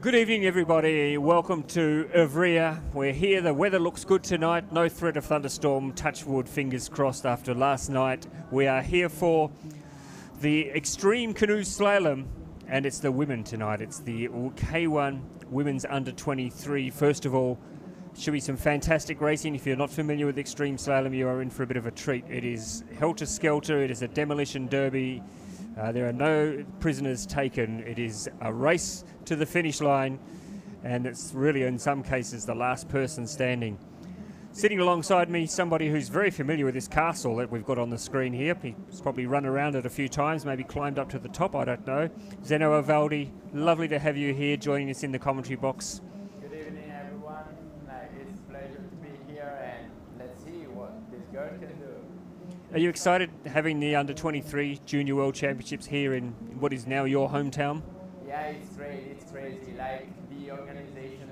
Good evening, everybody. Welcome to Ivrea. We're here. The weather looks good tonight. No threat of thunderstorm. Touch wood, fingers crossed after last night. We are here for the Extreme Canoe Slalom, and it's the women tonight. It's the K1 Women's Under 23. First of all, should be some fantastic racing. If you're not familiar with Extreme Slalom, you are in for a bit of a treat. It is helter-skelter. It is a demolition derby. There are no prisoners taken. It is a race to the finish line, and it's really, in some cases, the last person standing. Sitting alongside me, somebody who's very familiar with this castle that we've got on the screen here. He's probably run around it a few times, maybe climbed up to the top, I don't know. Zeno Avaldi, lovely to have you here joining us in the commentary box. Good evening, everyone. It's a pleasure to be here, and let's see what this girl can do. Are you excited having the Under 23 Junior World Championships here in what is now your hometown? Yeah, it's great. It's crazy. Like, the organization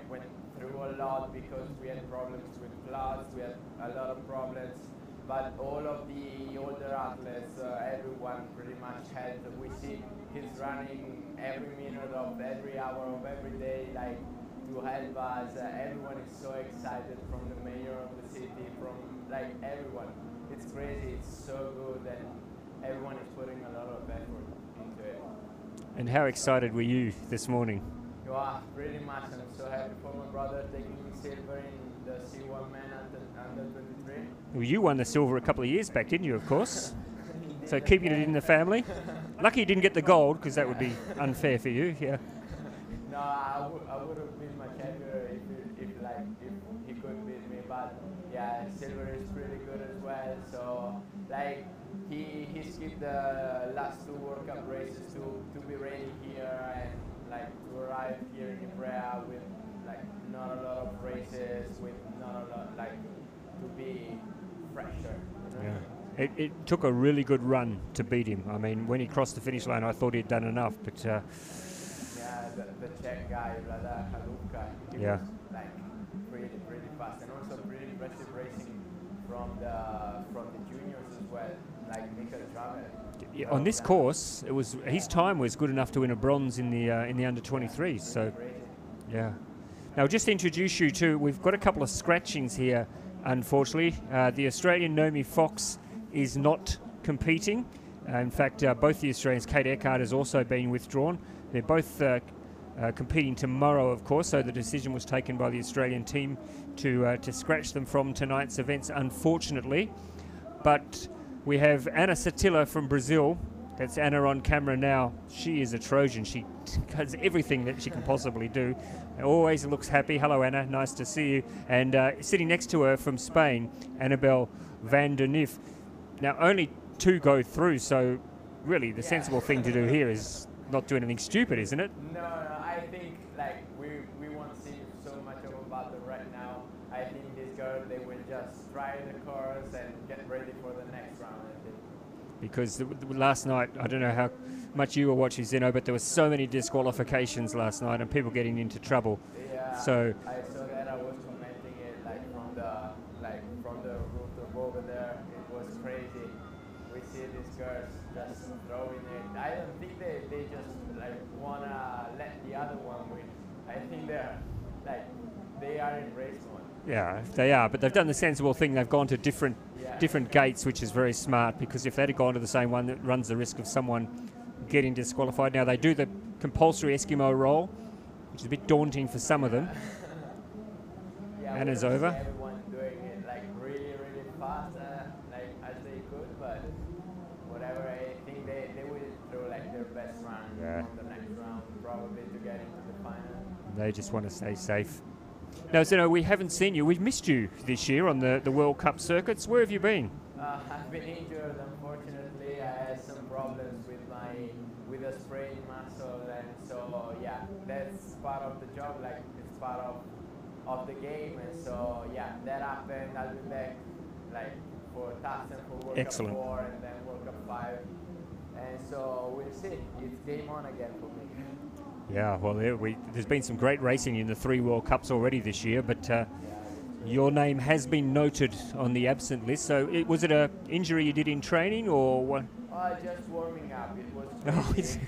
went through a lot because we had problems with clouds. We had a lot of problems, but all of the older athletes, everyone pretty much helped. We see kids running every minute of every hour of every day, to help us. Everyone is so excited, from the mayor of the city, from everyone. It's crazy. It's so good, and everyone is putting a lot of effort into it. And how excited were you this morning? Yeah, pretty much. I'm so happy for my brother taking silver in the C1 men under 23. Well, you won the silver a couple of years back, didn't you, of course? So keeping it in the family. Lucky you didn't get the gold, because that would be unfair for you. Yeah. No, I would have been much happier if he could beat me. But yeah, silver is pretty good as well. So he skipped the last two World Cup races to be ready here, and to arrive here in Ivrea with not a lot of races, with not a lot to be fresher. You know? Yeah. It took a really good run to beat him. I mean, when he crossed the finish line, I thought he'd done enough, but yeah, the Czech guy, he yeah, was pretty fast, and also pretty impressive racing from the juniors as well, like Michael Travel. Yeah, on this course, it was his time was good enough to win a bronze in the under 23s. So, yeah. Now, just to introduce you to, we've got a couple of scratchings here. Unfortunately, the Australian Naomi Fox is not competing. In fact, both the Australians, Kate Eckhart has also been withdrawn. They're both competing tomorrow, of course, so the decision was taken by the Australian team to scratch them from tonight's events, unfortunately. But we have Anna Satilla from Brazil. That's Anna on camera now. She is a Trojan. She does everything that she can possibly do. Always looks happy. Hello, Anna. Nice to see you. And sitting next to her from Spain, Annabelle van der Nif. Now, only two go through, so really the sensible thing to do here is not do anything stupid, isn't it? No, I think we won't see so much of a battle right now. I think this girl, they will just try the course and get ready for the next round, I think. Because last night, I don't know how much you were watching, Zeno, but there were so many disqualifications last night and people getting into trouble. Yeah, so I saw that. I was commenting it from the rooftop over there. It was crazy. We see these girls just throwing it. I don't think they just wanna let the other one win. I think they are in race mode. Yeah, they are, but they've done the sensible thing. They've gone to different gates, which is very smart, because if they'd have gone to the same one, that runs the risk of someone getting disqualified. Now, they do the compulsory Eskimo roll, which is a bit daunting for some of them. Yeah, Anna's over. Everyone doing it really fast, as they could, but whatever. I think they will throw their best run on the next round, probably to get into the final. They just want to stay safe. Now, Zeno, we haven't seen you. We've missed you this year on the World Cup circuits. Where have you been? I've been injured, unfortunately. I had some problems with a sprained muscle, and so yeah, that's part of the job. It's part of the game, and so yeah, that happened. I'll be back for TAPS and for World Excellent. Cup 4 and then World Cup 5, and so we'll see. It's game on again for me. Yeah, well, there's been some great racing in the 3 World Cups already this year, but your name has been noted on the absent list. So was it an injury you did in training, or what? Just warming up. It was crazy.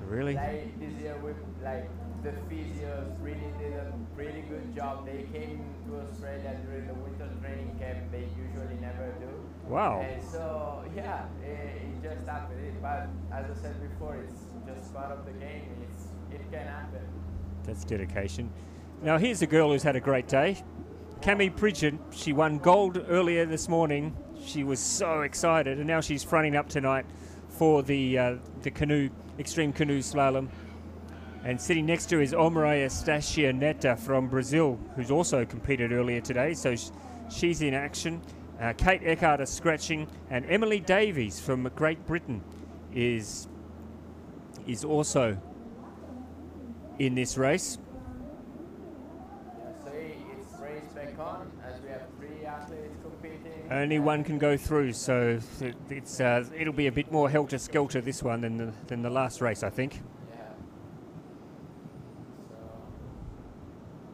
Really? Like this year, with like the physios really did a really good job. They came to Australia during the winter training camp. They usually never do. Wow. And so yeah, it just happened. But as I said before, it's just part of the game. It can happen. That's dedication. Now here's a girl who's had a great day. Cami Pridgen, she won gold earlier this morning. She was so excited, and now she's fronting up tonight for the canoe, extreme canoe slalom. And sitting next to is Omre Estacioneta from Brazil, who's also competed earlier today, so she's in action. Kate Eckhart is scratching, and Emily Davies from Great Britain is also in this race. So it's race back on, as we have 3 athletes competing. Only one can go through, so it'll be a bit more helter-skelter this one than the last race, I think. Yeah. So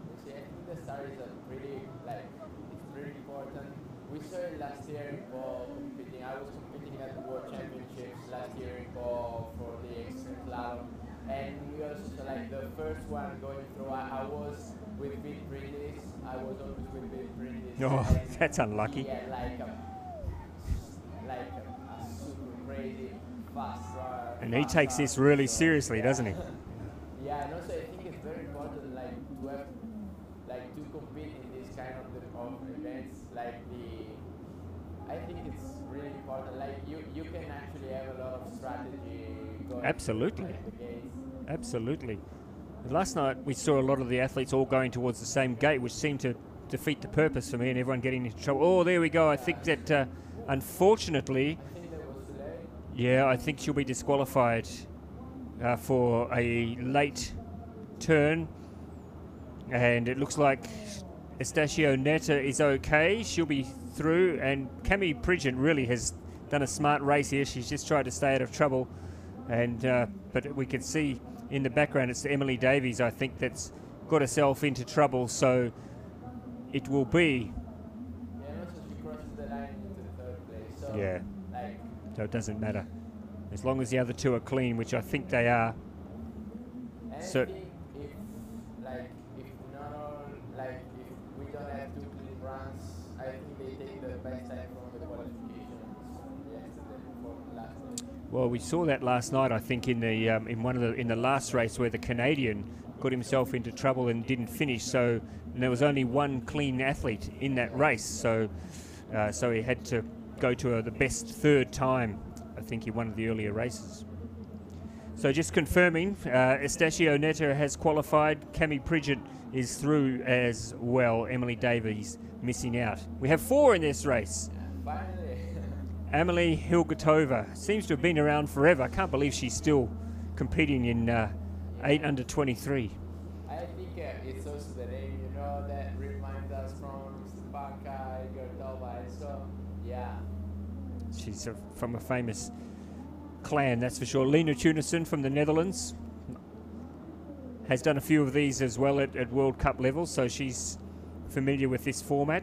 you see, I think the start is a pretty it's pretty important. We saw it last year in Paul competing. I was competing at the World Championships last year in Paul for the extreme slalom, and we also saw the first one going through. I was with Big Brindis. I was always with Big Brindis. Oh, that's unlucky. Yeah, like a super crazy fast runner. And he takes this really seriously, doesn't he? Yeah, and also I think it's very important to have to compete in this kind of events. I think it's really important. You can actually have a lot of strategy going. Absolutely. The gates. Absolutely. Last night we saw a lot of the athletes all going towards the same gate, which seemed to defeat the purpose for me, and everyone getting into trouble. Oh, there we go. I think that unfortunately, I think that was today. yeah, I think she'll be disqualified for a late turn, and it looks like Estacioneta is okay. She'll be through, and Cami Pridgen really has done a smart race here. She's just tried to stay out of trouble, and but we can see in the background it's Emily Davies, I think, that's got herself into trouble, so it will be. Yeah, and also she crosses the line into the 3rd place. So Yeah. So it doesn't matter. As long as the other two are clean, which I think they are. And So I think if we don't have 2 clean runs, I think they take the best time from the qualifications yesterday before last day. well, we saw that last night, I think, in the in the last race where the Canadian got himself into trouble and didn't finish. So and there was only one clean athlete in that race. So so he had to go to the best 3rd time, I think, in one of the earlier races. So just confirming, Estacioneta has qualified. Cami Pridgen is through as well. Emily Davies missing out. We have 4 in this race. Finally. Amelie Hilgertova seems to have been around forever. I can't believe she's still competing in 8 under 23. I think it's also the name, that reminds us from Stepanka Hilgertova. So, yeah. She's from a famous clan, that's for sure. Lena Tunison from the Netherlands has done a few of these as well at World Cup level, so she's familiar with this format.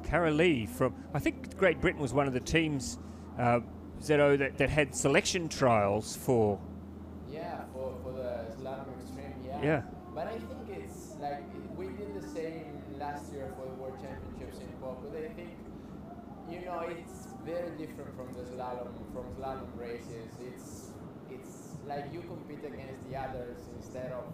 Cara Lee from, I think Great Britain was one of the teams, Zeto, that had selection trials for. Yeah, for the Slalom Extreme, yeah. Yeah. But I think it's we did the same last year for the World Championships in Pop, but I think, it's very different from slalom races. It's like you compete against the others instead of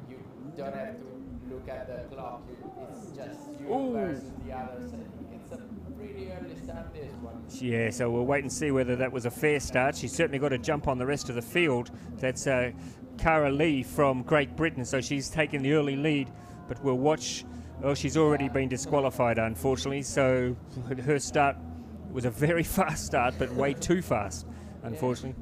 you don't have to look at the clock. It's just you versus the others. I think it's a pretty early start, this one. Yeah, so we'll wait and see whether that was a fair start. She's certainly got to jump on the rest of the field. That's Cara Lee from Great Britain, so she's taken the early lead, but we'll watch. Oh, she's already been disqualified, unfortunately, so her start was a very fast start, but way too fast, unfortunately.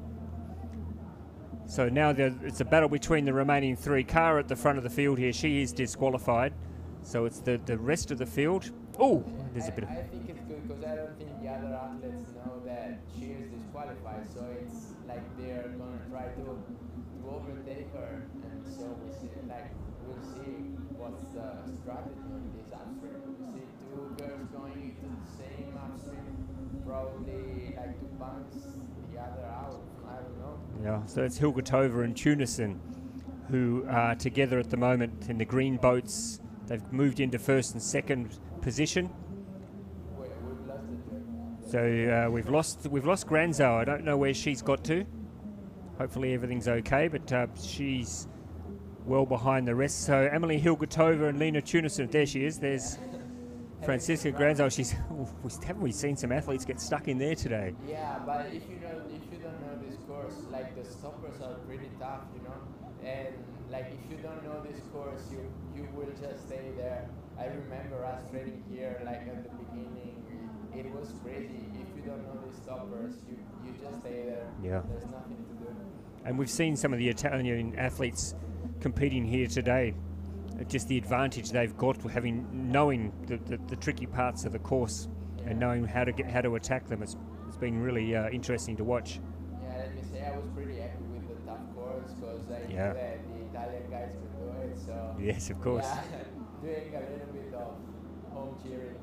So now it's a battle between the remaining 3. Cara at the front of the field here, she is disqualified. So it's the rest of the field. Oh, there's a bit of... I think it's good because I don't think the other athletes know that she is disqualified. So it's they're going to try to overtake her. And so we'll see what's the strategy on this upstream. We see 2 girls going into the same upstream, probably to bounce the the other out. I don't know. Yeah, so it's Hilgertova and Tunison, who are together at the moment in the green boats. They've moved into first and second position. Wait, we've lost the track. So we've lost Granzo. I don't know where she's got to. Hopefully everything's okay, but she's well behind the rest. So Emily Hilgertova and Lena Tunison. There she is. There's Francisca Granzo. Haven't we seen some athletes get stuck in there today? Yeah, but if you don't know this course, like the stoppers are pretty tough, you know. And like if you don't know this course, you will just stay there. I remember us training here, like at the beginning, it was crazy. If you don't know these stoppers, you just stay there. Yeah. There's nothing to do. And we've seen some of the Italian athletes competing here today. Just the advantage they've got knowing the tricky parts of the course, Yeah. and knowing how to attack them. It's been really interesting to watch. Yeah, let me say I was pretty happy with the tough course because I Yeah. knew that the Italian guys could do it. So Yes, of course. yeah, doing a little bit of home cheering.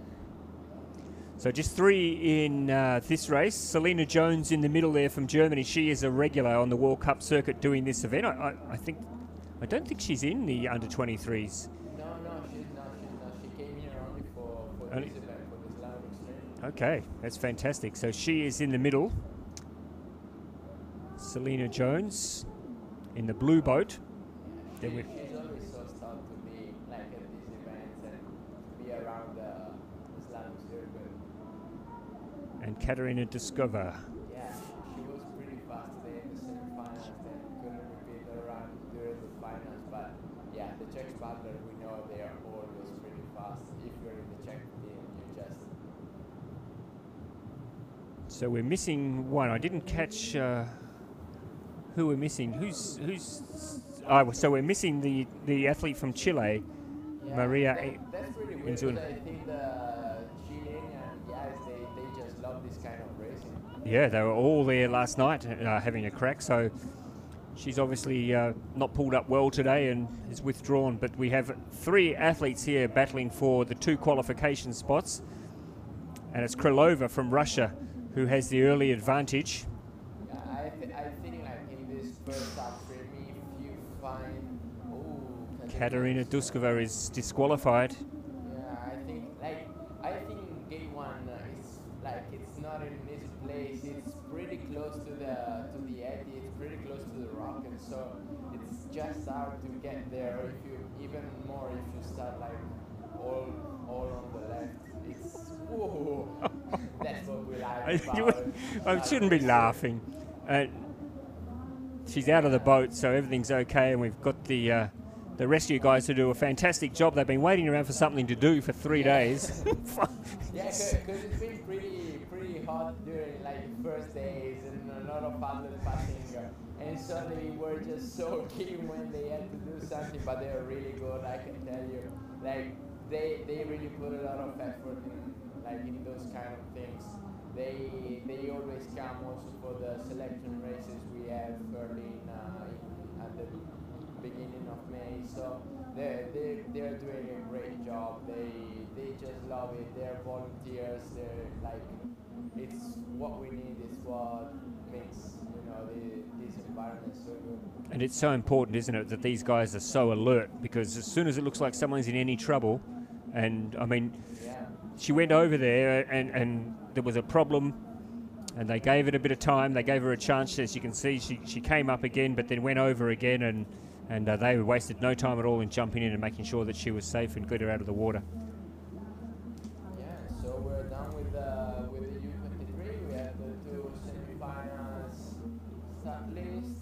So just three in this race. Selena Jones in the middle there from Germany. She is a regular on the World Cup circuit doing this event. I don't think she's in the under 23s. No, she's not. She came here only for Only- this event, for the Slalom Extreme. Okay, that's fantastic. So she is in the middle. Selena Jones in the blue boat. Then we- She's always so stoked to be like at these events and to be around the Slalom circuit. and Katarina Duskova. Yeah, she was pretty fast today in the semifinals and couldn't repeat her run during the finals. But yeah, the Czech paddlers, we know they are always pretty fast. If you're in the Czech team, you just... So we're missing one. I didn't catch who we're missing. Who's? So we're missing the athlete from Chile, Yeah, Maria. that's pretty weird Inzun. because I think the Chilean guys, they just love this kind of racing. Yeah, they were all there last night having a crack. So she's obviously not pulled up well today and is withdrawn. But we have three athletes here battling for the two qualification spots, and it's Krylova from Russia who has the early advantage. Yeah, I think like in this first upstream, if you find Katarina Duskova is disqualified. Yeah, I think game one is like it's not in this place. It's pretty close to the edge. It's pretty close to the rock, and so it's just hard to get there. If you even more if you start like all on the left, it's whoa. That's what we like about it. I shouldn't be laughing. She's out of the boat, so everything's okay, and we've got the rescue guys who do a fantastic job. They've been waiting around for something to do for 3 days. Yeah, because it's been pretty hot during like the first days, and a lot of paddlers passing, and so they were just so keen when they had to do something. But they are really good, I can tell you. Like they really put a lot of effort in those kind of things. They always come also for the selection races we have early at the beginning of May. So they're doing a great job. They just love it. They're volunteers. They're like, it's what we need. It's what makes this environment so good. And it's so important, isn't it, that these guys are so alert, because as soon as it looks like someone's in any trouble, and I mean, Yeah. she went over there and there was a problem, and they gave it a bit of time. They gave her a chance. As you can see, she came up again, but then went over again, and they wasted no time at all in jumping in and making sure that she was safe and got her out of the water. Yeah, so we're done with the U23. We have the two semifinals start list.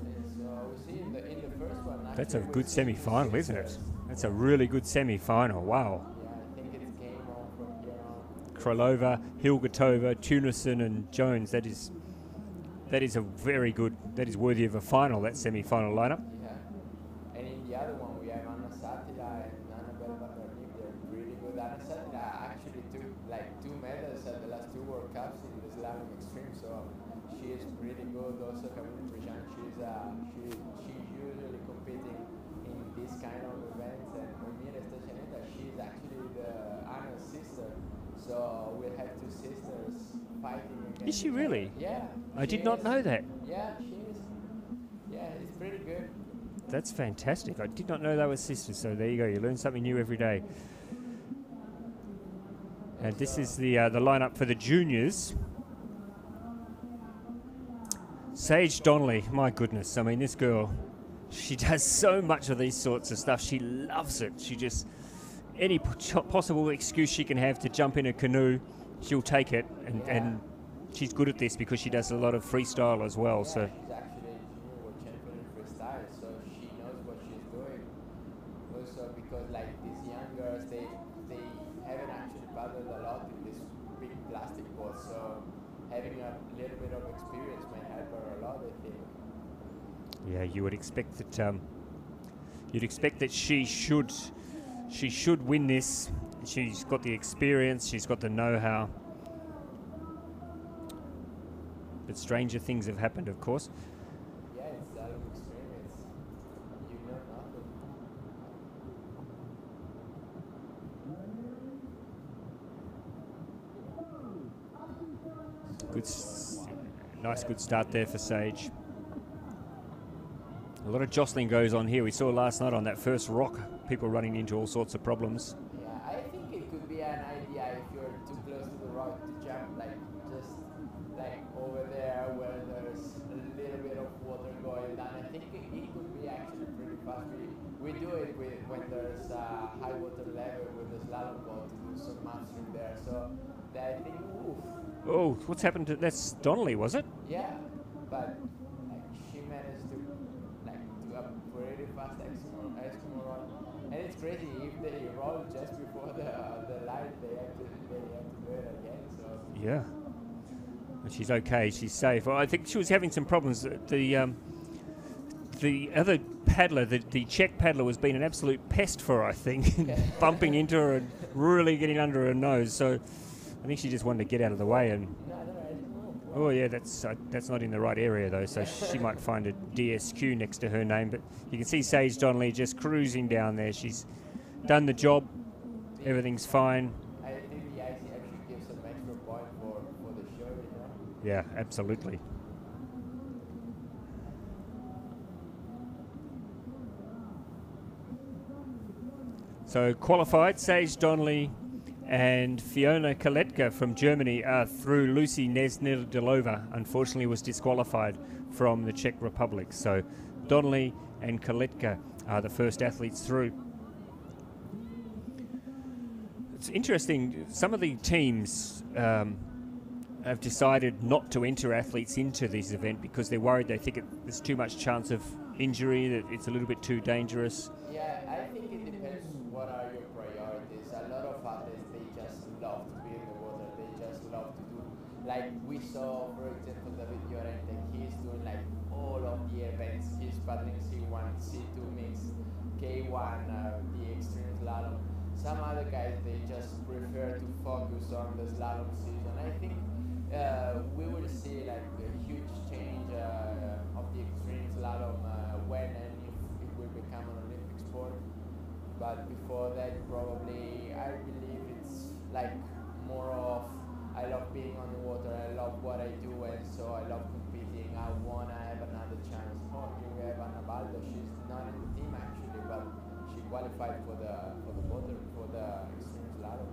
And so we see in the first one. That's a actually good we see semi-final, isn't it? That's a really good semi-final. Wow. Yeah, I think it's game on from here on. Krylova, Hilgertova, Tunison, and Jones. That is a very good. That is worthy of a final. That semi-final lineup. Yeah. And in the other one we have Anna Satila and Annabelle Bakarnik. They're really good. Anna Satila actually took like 2 medals at the last 2 World Cups in the Slalom Extreme, so she is pretty good. Also Camille Prejean, she's usually competing in this kind of events, and Omira Stasjaneta, she's actually Anna's sister. So we'll have 2 sisters fighting against Is she each other. really? Yeah. I she did not is. know that. Yeah, she is. Yeah, it's pretty good. That's fantastic. I did not know they were sisters, so there you go. You learn something new every day. And this is the lineup for the juniors. Sage Donnelly, my goodness. I mean, this girl, she does so much of these sorts of stuff. She loves it. She just, any possible excuse she can have to jump in a canoe, she'll take it. And she's good at this because she does a lot of freestyle as well. Yeah, So she's actually a junior world champion in freestyle, so she knows what she's doing. Also, because like these young girls, they haven't actually paddled a lot in this big plastic boat, so having a little bit of experience might help her a lot, I think. yeah, you would expect that. You'd expect that she should win this. She's got the experience. She's got the know-how. But stranger things have happened, of course. Yeah, it's a lot of experience. You know nothing. Nice, good start there for Sage. A lot of jostling goes on here. We saw last night on that first rock, people running into all sorts of problems. Yeah, I think it could be an idea if you're too close to the rock to jump, like just like over there where there's a little bit of water going down. I think it could be actually pretty fast. We do it when there's high water level with the slalom boat to do some mastering there. So I think, oof. Oh, what's happened to, that's Donnelly, was it? Yeah, but like she managed to like do a pretty fast Eskimo run, and it's crazy if they roll just before the light, they have to do it again. So Yeah. But she's okay. She's safe. Well, I think she was having some problems. The other paddler, the Czech paddler, was being an absolute pest for her, I think, bumping into her and really getting under her nose. So I think she just wanted to get out of the way. And oh yeah, that's not in the right area though. So she might find a DSQ next to her name. But you can see Sage Donnelly just cruising down there. She's done the job. Everything's fine. I think the ICF should give some extra point for the show, you know? Yeah, absolutely. So qualified, Sage Donnelly and Fiona Kaletka from Germany are through. Lucy Neznilova unfortunately was disqualified from the Czech Republic. So Donnelly and Kaletka are the first athletes through. It's interesting, some of the teams have decided not to enter athletes into this event because they're worried, they think there's too much chance of injury, that it's a little bit too dangerous. Yeah, I think it depends what are your priorities. A lot of athletes, they just love to be in the water, they just love to do, like we saw, for example, David Llorente, he's doing like all of the events, he's paddling C1, C2 mix, K1, the extreme slalom. Some other guys, they just prefer to focus on the slalom season. I think we will see like a huge change of the extreme slalom when and if it will become an Olympic sport. But before that, probably, I believe it's like more of, I love being on the water, I love what I do, and so I love competing. I want to have another chance. Oh, here we have Anna Baldo. She's not in the team actually, but she qualified for the extreme slalom.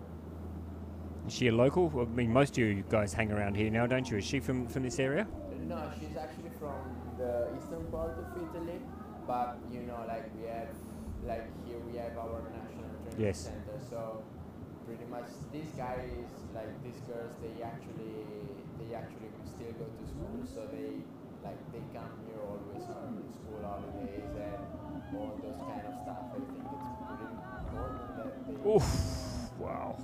Is she a local? I mean, most of you guys hang around here now, don't you? Is she from this area? No, she's actually from the eastern part of Italy, but you know, like we have, like here we have our national training center, so pretty much these guys, like these girls, they actually still go to school, so they come here always on school holidays and all those kind of stuff. I think it's pretty important that they. Oof! Wow.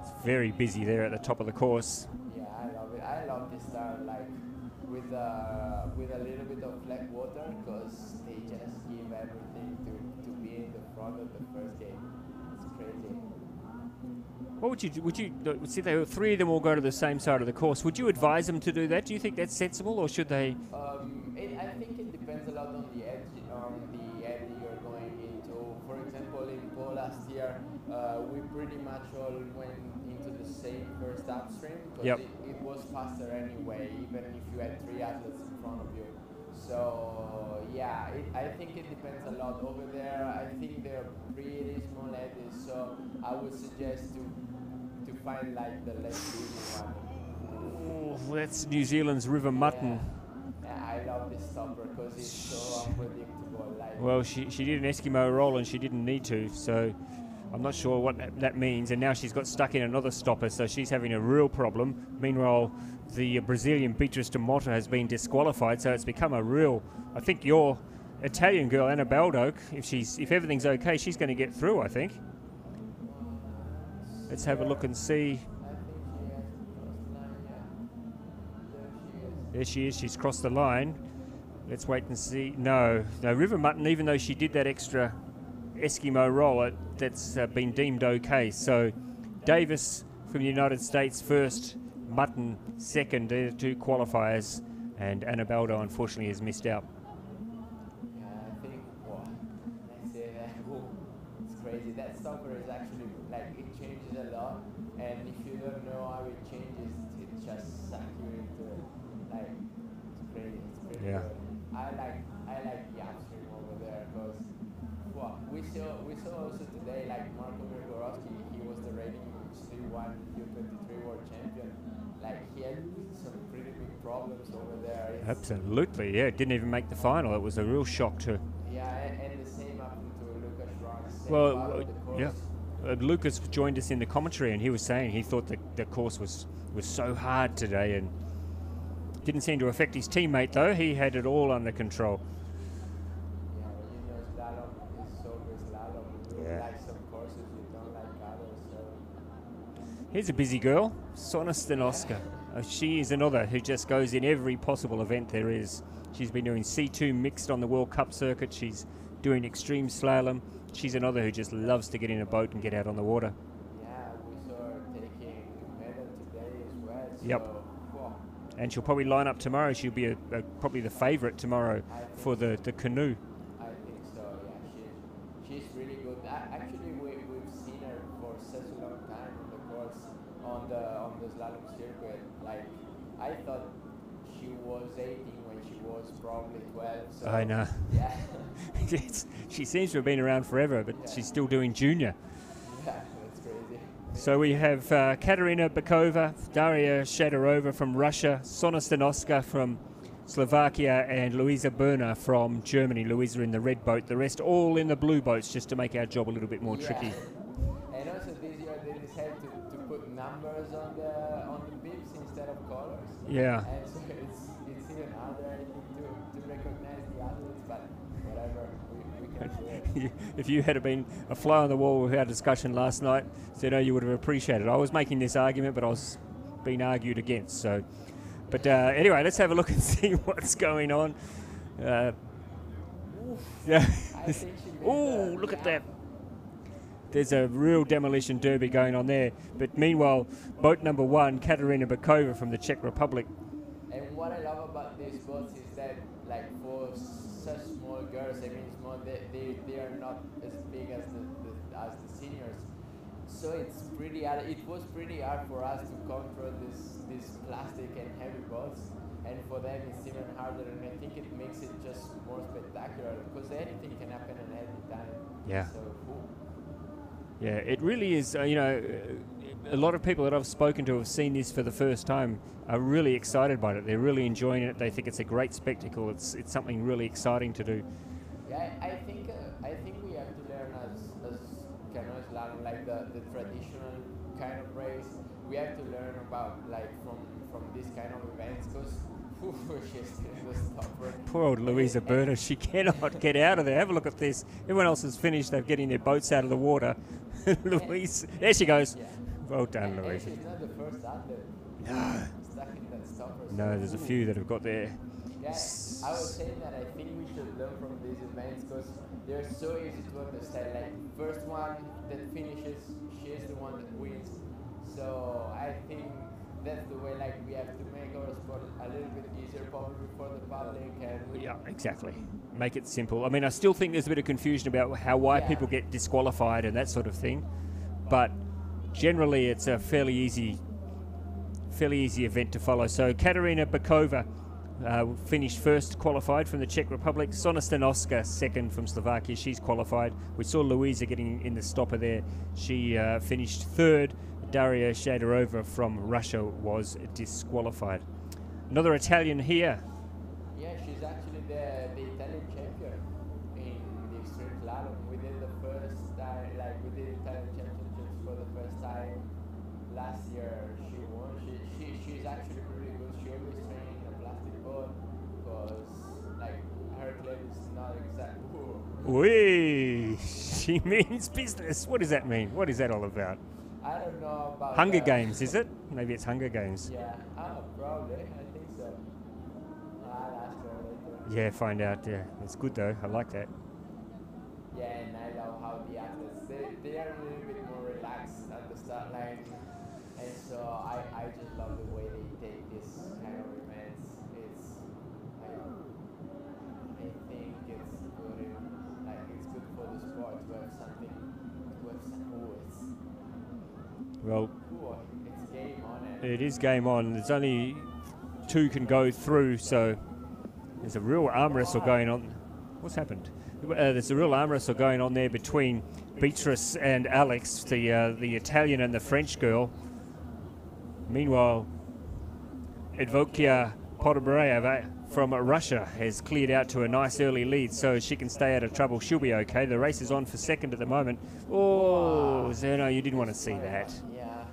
It's very busy there at the top of the course. Yeah, I love it. I love this start like with a little bit of flat water because they just give everything to be in the front of the first game. It's crazy. What would you do? Would you see? They three of them all go to the same side of the course. Would you advise them to do that? Do you think that's sensible, or should they? I think it depends a lot on the edge you're going into. For example, in Pole last year, we pretty much all went into the same first upstream because Yep. it was faster anyway, even if you had 3 athletes in front of you. So yeah, I think it depends a lot over there. I think they're pretty small eddies, so I would suggest to find like the less busy one. Oh, that's New Zealand's River Mutton. Yeah, I love this stopper because it's so unpredictable. Like, Well, she did an Eskimo roll and she didn't need to, so I'm not sure what that means. And now she's got stuck in another stopper, so she's having a real problem. Meanwhile, the Brazilian Beatrice de Motta has been disqualified, so it's become a real. I think your Italian girl Anna Baldo, if everything's okay, she's going to get through. I think. Let's have a look and see. I think she has crossed the line. Yeah, There she is. She's crossed the line. Let's wait and see. No, River Mutton, even though she did that extra Eskimo roll, that's been deemed okay. So Davis from the United States first, Mutton second. They're the 2 qualifiers, and Anna Baldo unfortunately has missed out. Yeah, I think. Wow, I say that. Whoa, it's crazy. That stopper is actually like it changes a lot, and if you don't know how it changes, it just sucks you into it. Like it's crazy. It's pretty Yeah. good. I like the upstream over there because we saw also today like Marco Mirgorowski, he was the reigning C1 U23 world champion. Like he had some pretty big problems over there. Absolutely, yeah. Didn't even make the final. It was a real shock to. Yeah, and the same happened to Lucas Rons. Well, yeah. Lucas joined us in the commentary, and he was saying he thought the course was so hard today, and didn't seem to affect his teammate though. He had it all under control. Yeah, well, you know, slalom is so good. Slalom. You like some courses, you don't like others. So. Here's a busy girl, Sona Stanoska. She is another who just goes in every possible event there is. She's been doing C2 mixed on the World Cup circuit. She's doing extreme slalom. She's another who just loves to get in a boat and get out on the water. Yeah, we saw her taking medal today as well. Yep. So, wow. And she'll probably line up tomorrow. She'll be probably the favourite tomorrow for the canoe. I think so. Yeah, she's really good. Actually, we've seen her for such a long time on the course on the slalom circuit. Like I thought she was 18 when she was probably 12. So, I know. Yeah. She seems to have been around forever, but she's still doing junior. Yeah, that's crazy. So we have Katerina Bakova, Daria Shadorova from Russia, Sona Stanoska from Slovakia, and Luisa Berner from Germany. Luisa in the red boat, the rest all in the blue boats, just to make our job a little bit more tricky. And also this year they decided to put numbers on the bibs instead of colors. Yeah. And so it's even harder, I think, to recognize the athletes, but whatever, we can do it. If you had been a fly on the wall with our discussion last night, Zeno, you would have appreciated it. I was making this argument, but I was being argued against. So, but anyway, let's have a look and see what's going on. Yeah. Oh, look at that. There's a real demolition derby going on there. But meanwhile, boat number 1, Katerina Bakova from the Czech Republic. And what I love about these boats is that, like, for such small girls, I mean, small, they are not as big as the seniors. So it's pretty hard. It was pretty hard for us to control this plastic and heavy boats, and for them it's even harder. And I think it makes it just more spectacular because anything can happen at any time. Yeah. So cool. Yeah, it really is. A lot of people that I've spoken to have seen this for the first time are really excited by it. They're really enjoying it. They think it's a great spectacle. It's something really exciting to do. Yeah, I think we have to learn as canoe slalom, like the traditional kind of race. We have to learn about like from this kind of events because she's still the stopper. Poor old Luisa Berner, she cannot get out of there. Have a look at this. Everyone else has finished. They're getting their boats out of the water. Louise, there she goes. Yeah. Well done, Louisa. She's not the first athlete. No. Stuck in that stopper. No, there's a few that have got there. Yeah, I was saying that I think we should learn from these events because they're so easy to understand. Like, first one that finishes, she is the one that wins. So I think that's the way, like, we have to make our sport a little bit easier probably for the public. And yeah, exactly. Make it simple. I mean, I still think there's a bit of confusion about why people get disqualified and that sort of thing. But generally it's a fairly easy event to follow. So Katerina Bakova finished first, qualified from the Czech Republic. Sona Stanoska second from Slovakia. She's qualified. We saw Louisa getting in the stopper there. She finished third. Daria Shadorova from Russia was disqualified. Another Italian here. Yeah, she's actually the Italian champion in the extreme slalom. We did the first time, like we did Italian championships for the first time last year. She won. She's actually pretty good. She always trained in a plastic boat because like her claim is not exact. Wee, she means business. What does that mean? What is that all about? I don't know about Hunger Games, is it? Maybe it's Hunger Games. Yeah, probably. I think so. I'll ask her later. Yeah, find out. Yeah, it's good though. I like that. Yeah, and I love how the athletes they are a little bit more relaxed at the start line, and so I just love the way they take this kind of events. I think it's good. Like it's good for the sport to have something. Well, it's game on. It is game on. There's only 2 can go through, so there's a real arm wrestle going on. What's happened? There's a real arm wrestle going on there between Beatrice and Alex, the Italian and the French girl. Meanwhile, Ivrea Podobraeva from Russia has cleared out to a nice early lead, so she can stay out of trouble. She'll be okay. The race is on for second at the moment. Oh, Zerno, you didn't want to see that. Yeah.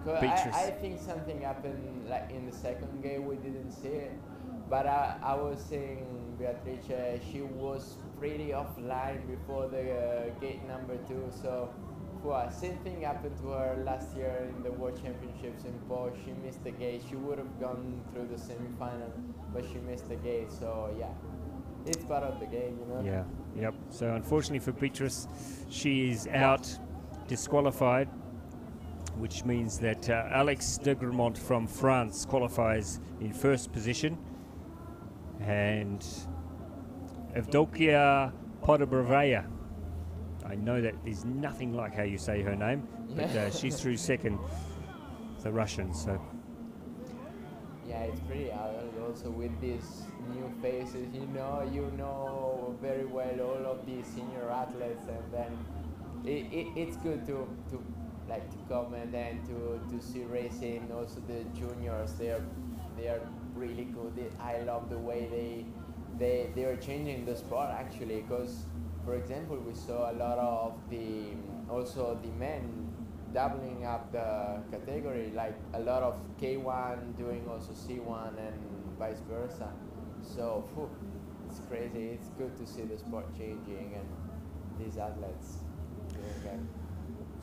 I think something happened like in the second game. We didn't see it, but I was saying Beatrice, she was pretty offline before the gate number 2. So, same thing happened to her last year in the World Championships in Po. She missed the gate. She would have gone through the semi-final, but she missed the gate. So yeah, it's part of the game, you know. Yeah. Yep. So unfortunately for Beatrice, she is out, disqualified, which means that Alex de Gremont from France qualifies in first position, and Evdokia Podobraeva. I know that is nothing like how you say her name, but she's through second, the Russian. So yeah, it's pretty hard also with these new faces. You know very well all of these senior athletes, and then it's good to comment and to see racing. Also the juniors, they are really good. I love the way they are changing the sport actually, because for example we saw a lot of the men doubling up the category, like a lot of K1 doing also C1 and vice versa. So it's crazy. It's good to see the sport changing and these athletes doing that.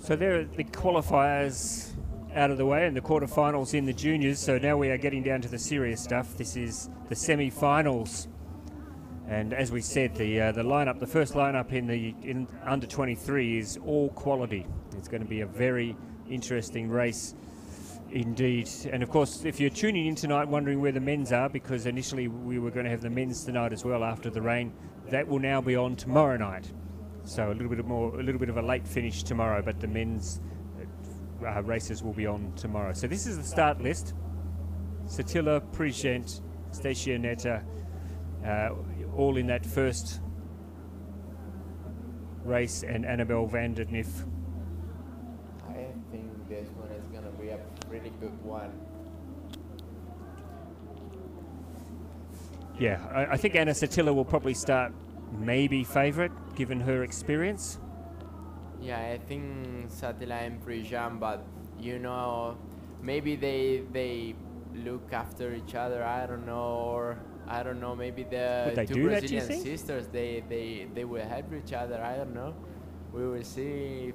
So there are the qualifiers out of the way and the quarterfinals in the juniors. So now we are getting down to the serious stuff. This is the semi-finals. And as we said, the lineup, the first lineup in under 23 is all quality. It's going to be a very interesting race indeed. And of course, if you're tuning in tonight wondering where the men's are, because initially we were going to have the men's tonight as well after the rain, that will now be on tomorrow night. So a little bit of a late finish tomorrow, but the men's races will be on tomorrow. So this is the start list. Satila, Prigent, Stationetta, all in that first race, and Annabelle van der Niff. I think this one is going to be a really good one. Yeah, I think Anna Satila will probably start maybe favourite, given her experience. Yeah, I think Satila and Prigent, but maybe they look after each other. I don't know, maybe the two Brazilian sisters, they will help each other. I don't know. We will see if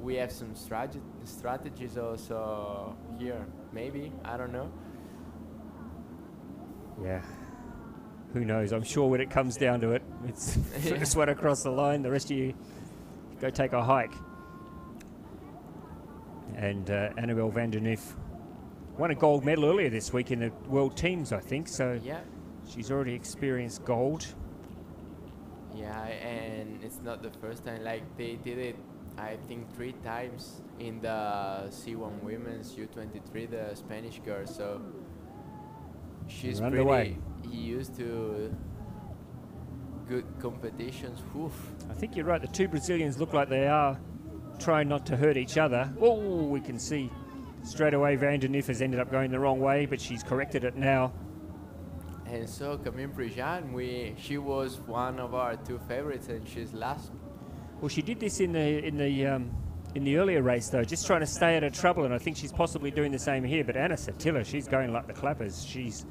we have some strategies also here. Maybe, I don't know. Yeah, who knows? I'm sure when it comes down to it, it's first one across the line, the rest of you go take a hike. And Annabelle van der Niff won a gold medal earlier this week in the World Teams, I think, so yeah. She's already experienced gold. Yeah, and it's not the first time. Like they did it I think 3 times in the C1 Women's U23, the Spanish girl. So she's We're pretty underway. used to good competitions. Oof. I think you're right. The two Brazilians look like they are trying not to hurt each other. Oh, we can see straight away Van der Niff has ended up going the wrong way, but she's corrected it now. And so Camille Prejean, she was one of our 2 favorites, and she's last. Well, she did this in the earlier race though, just trying to stay out of trouble, and I think she's possibly doing the same here. But Anna Satilla, she's going like the clappers. She's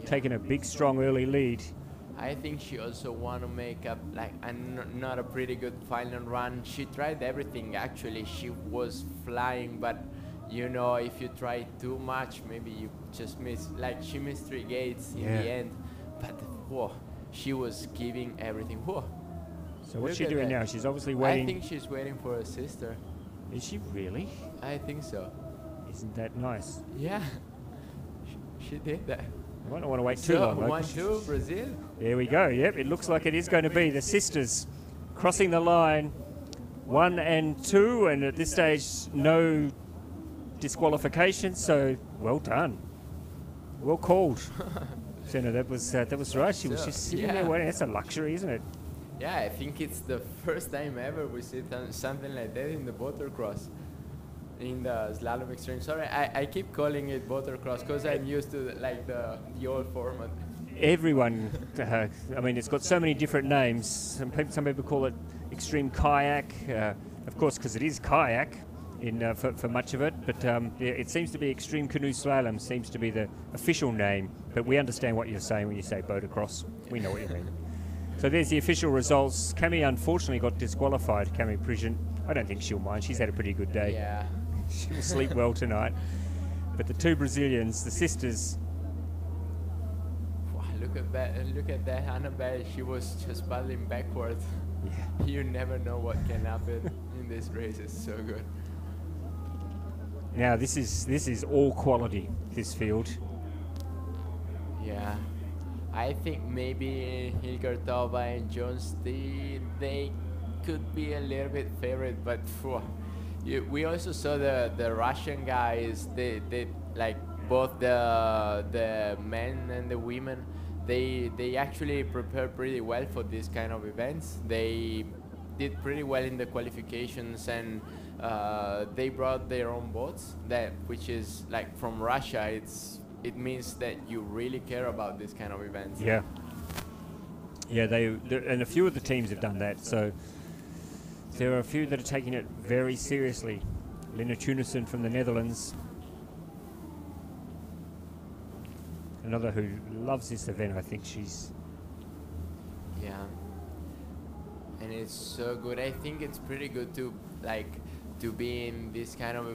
taken a big, strong early lead. I think she also want to make up like not a pretty good final run. She tried everything actually. She was flying, but you know, if you try too much, maybe you just miss. Like she missed 3 gates in the end, but whoa, she was giving everything. Whoa. So what's she doing now? She's obviously waiting. I think she's waiting for her sister. Is she really? I think so. Isn't that nice? Yeah, she did that. I don't want to wait too long. 1-2 Brazil. There we go. Yep, it looks like it is going to be the sisters crossing the line, 1 and 2, and at this stage no disqualification. So well done, well called, Senna. That was right. She was just sitting there waiting. That's a luxury, isn't it? Yeah, I think it's the first time ever we see something like that in the bouldercross. In the slalom extreme. Sorry, I keep calling it bouldercross because I'm used to the old format. Everyone, I mean, it's got so many different names. Some people call it extreme kayak, of course, because it is kayak for much of it. But it seems to be extreme canoe slalom seems to be the official name. But we understand what you're saying when you say bouldercross. We know what you mean. So there's the official results. Cami unfortunately got disqualified. Cami Prejean. I don't think she'll mind. She's had a pretty good day. Yeah. She'll sleep well tonight. But the 2 Brazilians, the sisters. Wow, look at that Annabelle. She was just paddling backwards. Yeah. You never know what can happen in this race. It's so good. Now this is all quality, this field. Yeah. I think maybe Hilgertova and Jones, they could be a little bit favorite, but we also saw the Russian guys. They like both the men and the women. They actually prepared pretty well for this kind of events. They did pretty well in the qualifications, and they brought their own boats. Which is like from Russia. It means that you really care about this kind of events. Yeah. Yeah, and a few of the teams have done that. So there are a few that are taking it very seriously. Lena Tunison from the Netherlands, another who loves this event. I think she's. Yeah. And it's so good. I think it's pretty good to be in this kind of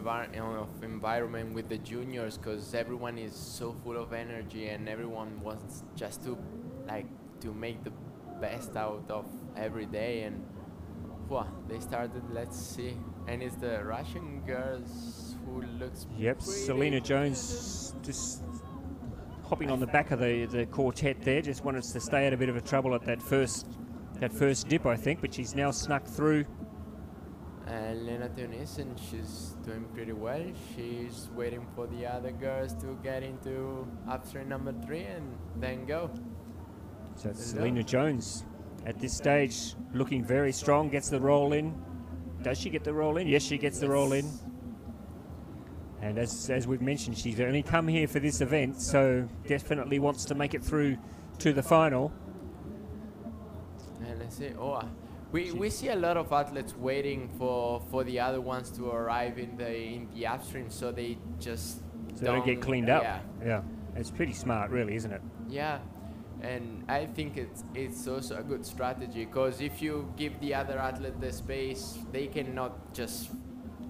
environment with the juniors, because everyone is so full of energy and everyone wants just to make the best out of every day. And they started, let's see, and it's the Russian girls who looks Selena Jones just hopping on the back of the quartet there, just wanted to stay out a bit of a trouble at that first dip, I think, but she's now snuck through. And Lena Teunissen, she's doing pretty well. She's waiting for the other girls to get into upstream number 3 and then go. So it's Selena Jones at this stage looking very strong, gets the roll in. Does she get the roll in? Yes, she gets the roll in. And as we've mentioned, she's only come here for this event, so definitely wants to make it through to the final. And let's see. We see a lot of athletes waiting for the other ones to arrive in the upstream, so they just don't get cleaned up. Yeah, it's pretty smart, really, isn't it? Yeah, and I think it's also a good strategy, because if you give the other athlete the space, they cannot just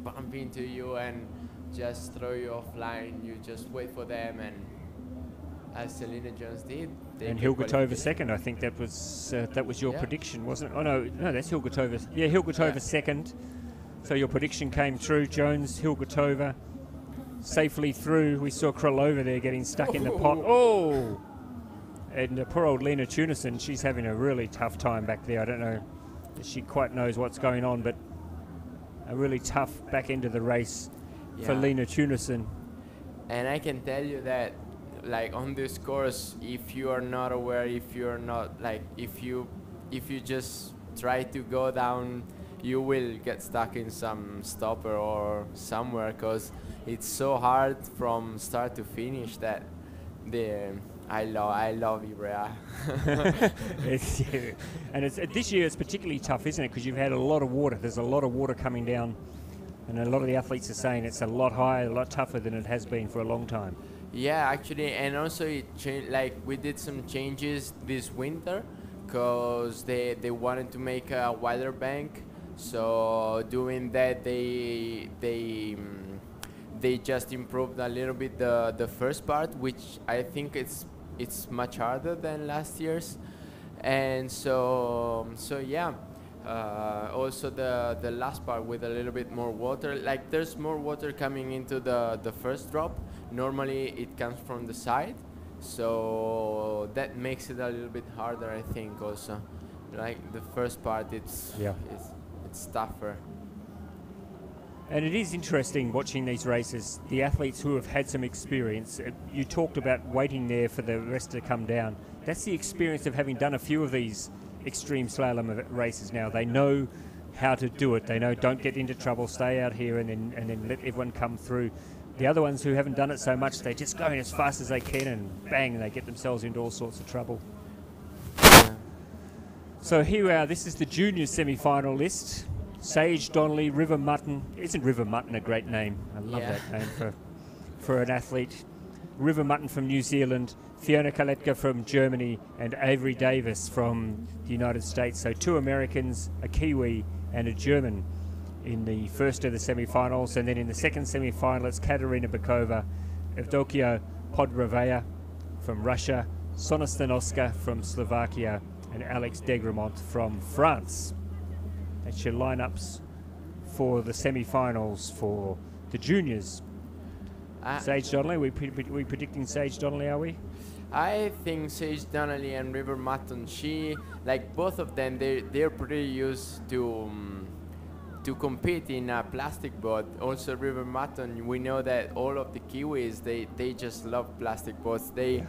bump into you and just throw you offline. You just wait for them, and as Selena Jones did. And Hilgertova second, I think that was your prediction, wasn't it? Oh no, that's Hilgertova. Yeah, Hilgertova second. So your prediction came true. Jones, Hilgertova, safely through. We saw Krylova there getting stuck in the pot. Oh, and poor old Lena Tunison, she's having a really tough time back there. I don't know if she quite knows what's going on, but a really tough back end of the race for Lena Tunison. And I can tell you that, like, on this course, if you are not aware, if you're not, like, if you just try to go down, you will get stuck in some stopper or somewhere, because it's so hard from start to finish that I love Ivrea. And this year it's particularly tough, isn't it? Because you've had a lot of water. There's a lot of water coming down, and a lot of the athletes are saying it's a lot higher, a lot tougher than it has been for a long time. Yeah, actually, and also it changed. Like, we did some changes this winter, because they wanted to make a wider bank. So doing that, they just improved a little bit the first part, which I think it's much harder than last year's. And so yeah. Also the last part with a little bit more water, like there's more water coming into the first drop. Normally it comes from the side, so that makes it a little bit harder, I think. Also, like the first part, it's tougher. And it is interesting watching these races, the athletes who have had some experience. You talked about waiting there for the rest to come down. That's the experience of having done a few of these extreme slalom races now. They know how to do it. They know, don't get into trouble, stay out here, and then let everyone come through. The other ones who haven't done it so much, they're just going as fast as they can, and bang, they get themselves into all sorts of trouble. Yeah. So here we are. This is the junior semi-final list. Sage Donnelly, River Mutton. Isn't River Mutton a great name? I love that name for an athlete. River Mutton from New Zealand, Fiona Kaletka from Germany, and Avery Davis from the United States. So 2 Americans, a Kiwi and a German in the first of the semi-finals. And then in the second semi-final, it's Katerina Bakova, Evdokia Podravaya from Russia, Sona Stanoska from Slovakia, and Alex Degremont from France. That's your lineups for the semi-finals for the juniors. Sage Donnelly, we predicting Sage Donnelly, are we? I think Sage Donnelly and River Mutton, like both of them, they're pretty used to compete in a plastic boat. Also River Mutton, we know that all of the Kiwis, they just love plastic boats. They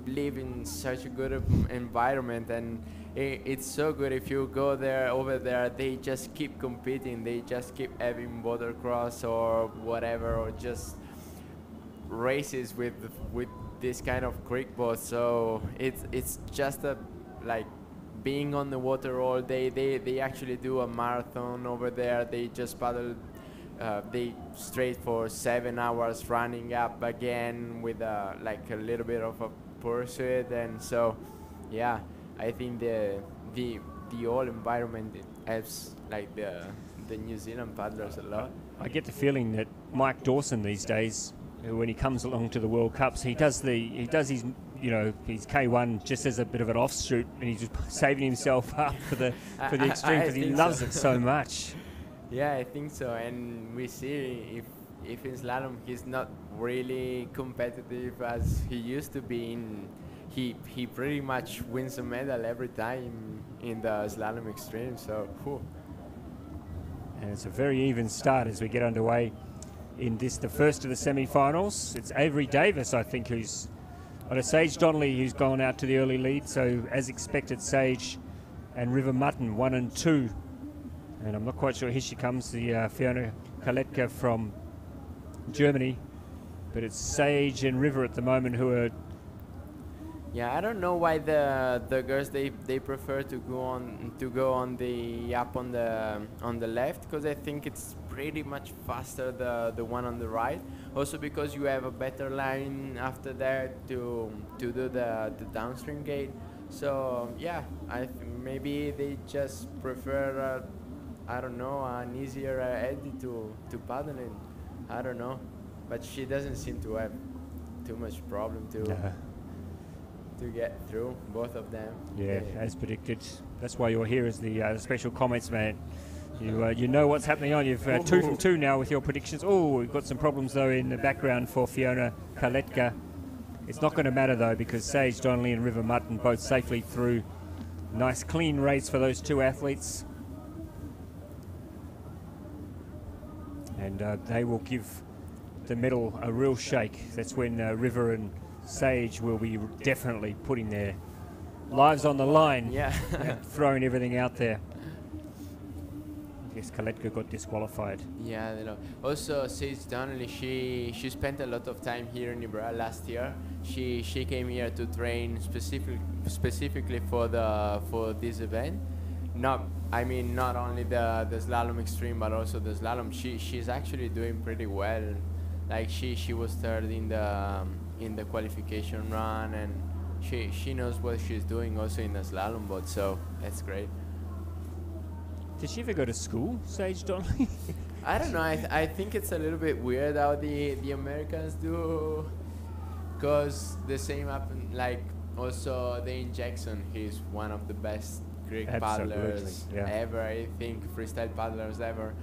live in such a good environment, and it's so good. If you go over there, they just keep competing. They just keep having motocross or whatever, or just races with this kind of creek boats. So it's just like being on the water all day. They actually do a marathon over there. They just paddle they straight for 7 hours, running up again with like a little bit of a pursuit. And so yeah, I think the whole environment helps like the New Zealand paddlers a lot. I get the feeling that Mike Dawson these days, when he comes along to the World Cups, he does his his K1 just as a bit of an offshoot, and he's just saving himself up for the extreme because he loves it so much. Yeah, I think so. And we see if in slalom he's not really competitive as he used to be. He pretty much wins a medal every time in the slalom extreme. So, whew. And it's a very even start as we get underway in the first of the semi-finals. It's Avery Davis, I think, who's on a Sage Donnelly, who's gone out to the early lead. So, as expected, Sage and River Mutton 1 and 2. And I'm not quite sure. Here she comes, the Fiona Kaletka from Germany. But it's Sage and River at the moment who are. Yeah, I don't know why the girls they prefer to go on the up on the left, because I think it's pretty much faster the one on the right. Also because you have a better line after that to do the downstream gate. So yeah, maybe they just prefer I don't know, an easier eddy to paddle in. I don't know, but she doesn't seem to have too much problem to get through, both of them. Yeah, as predicted. That's why you're here as the special comments man. You know what's happening on. You've 2 from 2 now with your predictions. Oh, we've got some problems though in the background for Fiona Kaletka. It's not going to matter though, because Sage Donnelly and River Mutton both safely through. Nice clean race for those 2 athletes. and they will give the medal a real shake. That's when River and Sage will be definitely putting their lives on the line. Yeah. And throwing everything out there. I guess Kaletka got disqualified. Yeah, you know. Also, Sage Donnelly, she spent a lot of time here in Ivrea last year. She came here to train specifically for this event. Not only the slalom extreme, but also the slalom. She's actually doing pretty well. Like she was third in the qualification run, and she knows what she's doing also in the slalom boat. So that's great. Did she ever go to school, Sage Donnelly? I don't know. I think it's a little bit weird how the Americans do, because the same happened. Like also Dane Jackson, he's one of the best Greek paddlers ever. I think freestyle paddlers ever.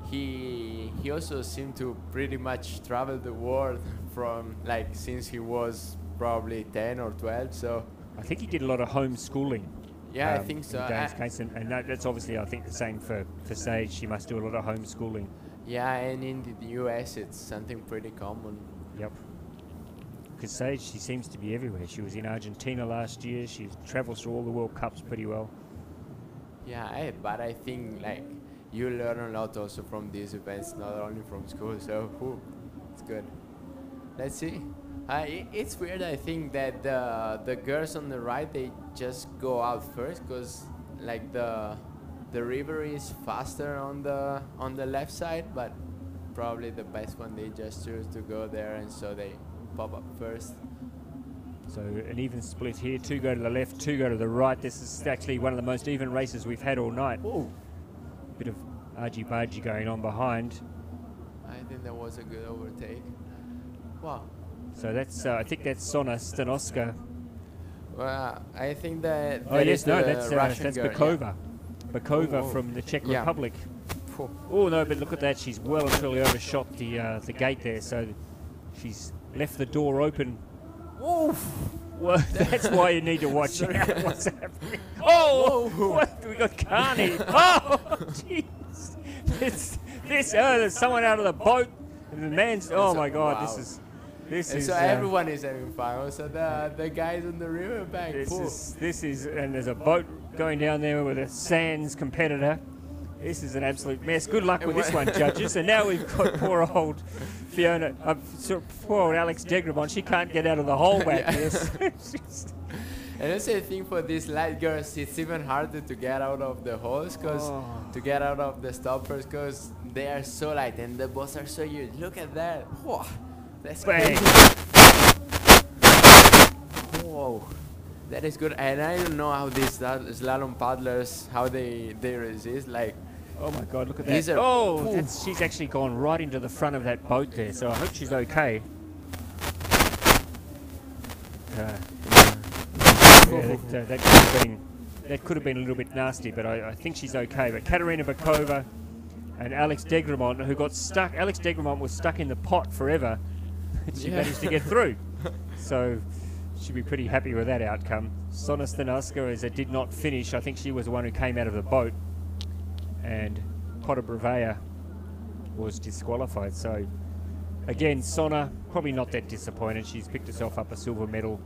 He also seemed to pretty much travel the world from since he was probably 10 or 12. So I think he did a lot of homeschooling. Yeah, I think so. In Dane's case, and that's obviously, I think, the same for Sage. She must do a lot of homeschooling. Yeah, and in the US, it's something pretty common. Yep. Because Sage, she seems to be everywhere. She was in Argentina last year. She travels through all the World Cups pretty well. Yeah, but I think you learn a lot also from these events, not only from school. So it's good. Let's see. It's weird. I think that the girls on the right, they just go out first, because the river is faster on the left side, but probably the best one, they just choose to go there, and so they pop up first. So an even split here. 2 go to the left, 2 go to the right. This is actually one of the most even races we've had all night. Ooh. Bit of argy-bargy going on behind. I think that was a good overtake. Wow. So that's I think that's Sona Stanoska. Well, I think that. Oh yes, no, that's girl, Bakova. yeah. Bakova from the Czech Republic. Phew. Oh no, but look at that. She's well and truly overshot the gate there. So she's left the door open. Oof. Well, that's why you need to watch out what's happening. Oh, what? We got Carney. Oh, jeez. There's someone out of the boat. And the man's. Oh my God, wow. This is. So everyone is having fun. Also the guys on the riverbank. This is, and there's a boat going down there with a Sands competitor. This is an absolute mess. Good luck with this one, judges. And now we've got poor old Fiona, poor old Alex Degramont. She can't get out of the hole back there. And also I think for these light girls, it's even harder to get out of the holes, to get out of the stoppers, because they are so light and the boats are so huge. Look at that. Whoa, that's crazy. Whoa. That is good, and I don't know how these slalom paddlers, how they resist. Oh my God, look at that. She's actually gone right into the front of that boat there, so I hope she's okay. That could have been a little bit nasty, but I think she's okay. But Katerina Bakova and Alex Degramont, who got stuck. Alex Degramont was stuck in the pot forever. She managed to get through. So she'll be pretty happy with that outcome. Sona Stanoska, as it did not finish, I think she was the one who came out of the boat. And Potter Brevea was disqualified. So again, Sona, probably not that disappointed. She's picked herself up a silver medal.